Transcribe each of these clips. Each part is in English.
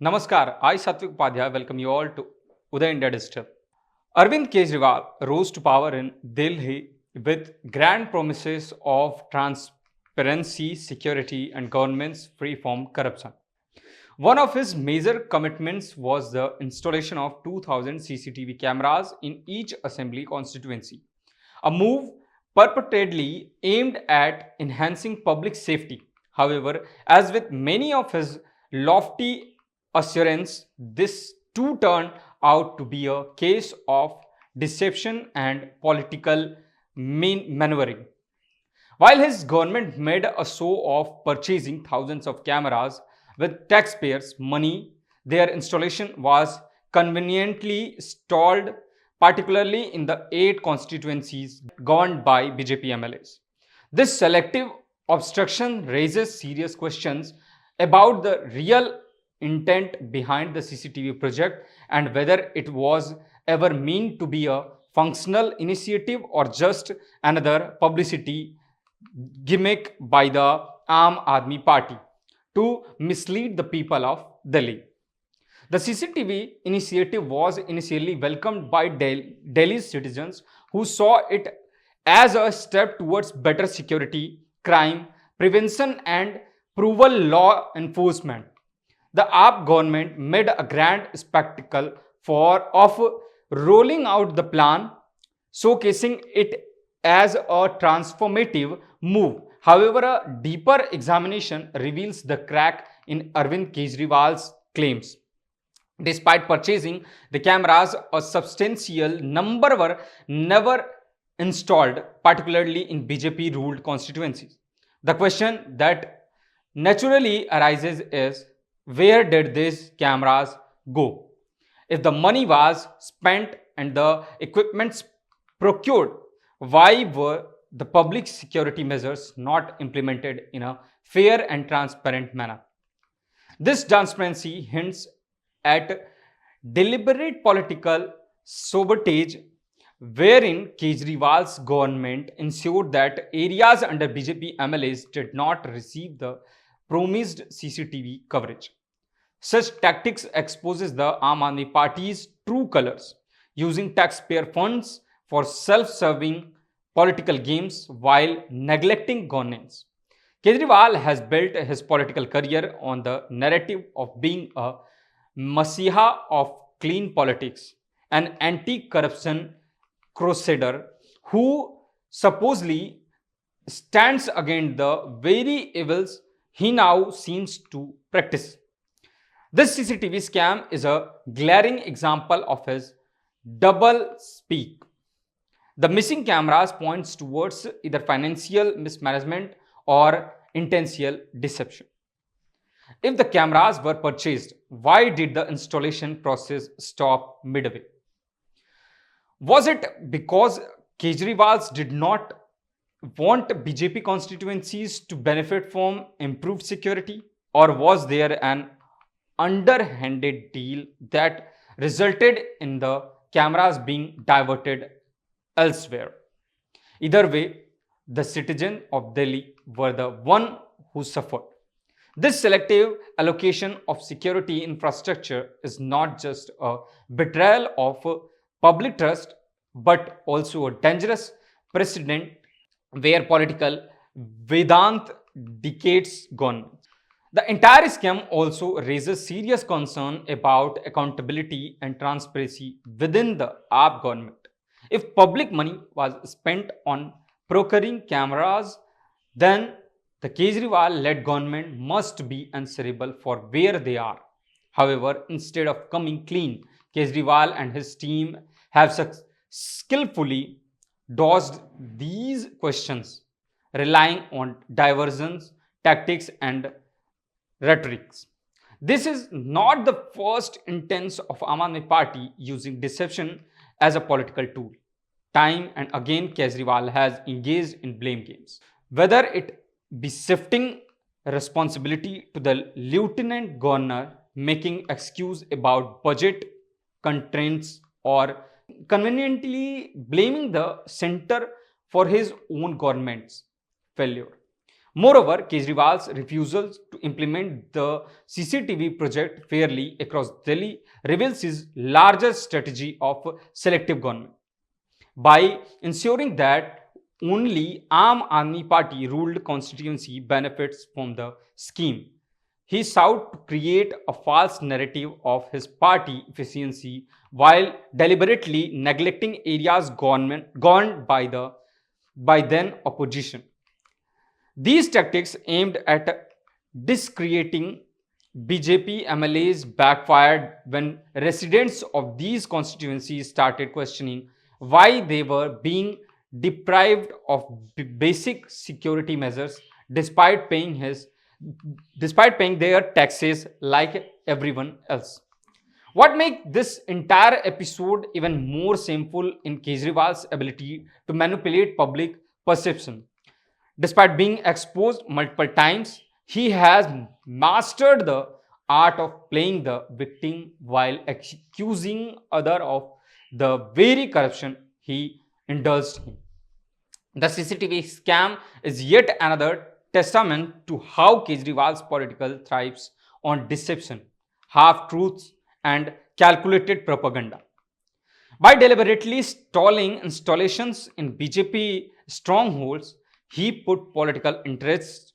Namaskar, I Satvik Upadhyay welcome you all to Uday India Digital. Arvind Kejriwal rose to power in Delhi with grand promises of transparency, security, and government's free from corruption. One of his major commitments was the installation of 2,000 CCTV cameras in each assembly constituency, a move purportedly aimed at enhancing public safety. However, as with many of his lofty assurance, this too turned out to be a case of deception and political maneuvering. While his government made a show of purchasing thousands of cameras with taxpayers' money, their installation was conveniently stalled, particularly in the 8 constituencies governed by BJP MLAs. This selective obstruction raises serious questions about the real intent behind the CCTV project and whether it was ever meant to be a functional initiative or just another publicity gimmick by the Aam Aadmi Party to mislead the people of Delhi. The CCTV initiative was initially welcomed by Delhi's citizens who saw it as a step towards better security, crime prevention and approval law enforcement. The Aap government made a grand spectacle of rolling out the plan, showcasing it as a transformative move. However, a deeper examination reveals the crack in Arvind Kejriwal's claims. Despite purchasing the cameras, a substantial number were never installed, particularly in BJP ruled constituencies. The question that naturally arises is, where did these cameras go? If the money was spent and the equipment procured, why were the public security measures not implemented in a fair and transparent manner? This transparency hints at deliberate political sabotage, wherein Kejriwal's government ensured that areas under BJP MLAs did not receive the promised CCTV coverage. Such tactics exposes the Aam Aadmi Party's true colors, using taxpayer funds for self-serving political games while neglecting governance. Kejriwal has built his political career on the narrative of being a messiah of clean politics, an anti-corruption crusader who supposedly stands against the very evils he now seems to practice. This CCTV scam is a glaring example of his double speak. The missing cameras points towards either financial mismanagement or intentional deception. If the cameras were purchased, why did the installation process stop midway? Was it because Kejriwal did not want BJP constituencies to benefit from improved security, or was there an underhanded deal that resulted in the cameras being diverted elsewhere? Either way, the citizens of Delhi were the one who suffered. This selective allocation of security infrastructure is not just a betrayal of public trust, but also a dangerous precedent where political Vedant dictates government. The entire scam also raises serious concern about accountability and transparency within the Aap government. If public money was spent on procuring cameras, then the Kejriwal-led government must be answerable for where they are. However, instead of coming clean, Kejriwal and his team have skillfully dodged these questions, relying on diversions, tactics, and rhetorics. This is not the first instance of Aam Aadmi Party using deception as a political tool. Time and again, Kejriwal has engaged in blame games. Whether it be shifting responsibility to the lieutenant governor, making excuse about budget constraints, or conveniently blaming the center for his own government's failure. Moreover, Kejriwal's refusal to implement the CCTV project fairly across Delhi reveals his larger strategy of selective government. By ensuring that only Aam Aadmi Party ruled constituency benefits from the scheme, he sought to create a false narrative of his party efficiency while deliberately neglecting areas gone by then opposition. These tactics aimed at discrediting BJP MLAs backfired when residents of these constituencies started questioning why they were being deprived of basic security measures despite paying their taxes like everyone else. What makes this entire episode even more shameful in Kejriwal's ability to manipulate public perception. Despite being exposed multiple times, he has mastered the art of playing the victim while accusing others of the very corruption he indulged in. The CCTV scam is yet another testament to how Kejriwal's political thrives on deception, half-truths, and calculated propaganda. By deliberately stalling installations in BJP strongholds, he put political interests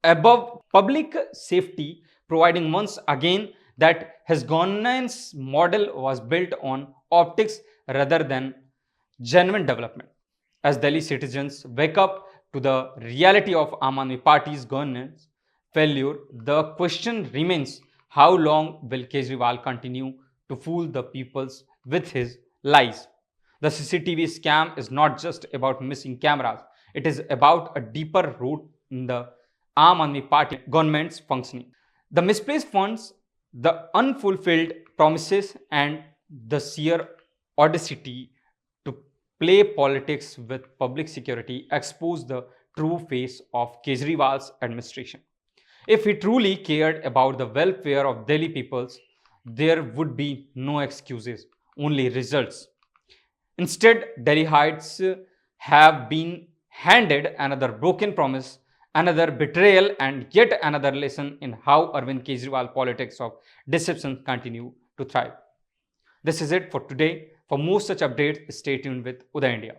above public safety, providing once again that his governance model was built on optics rather than genuine development. As Delhi citizens wake up to the reality of Aam Aadmi Party's governance failure, the question remains: how long will Kejriwal continue to fool the peoples with his lies? The CCTV scam is not just about missing cameras, it is about a deeper root in the Aam Aadmi Party government's functioning. The misplaced funds, the unfulfilled promises, and the sheer audacity to play politics with public security expose the true face of Kejriwal's administration. If he truly cared about the welfare of Delhi peoples, there would be no excuses, only results. Instead, Delhiites have been handed another broken promise, another betrayal, and yet another lesson in how Arvind Kejriwal politics of deception continue to thrive. This is it for today. For more such updates, stay tuned with Uday India.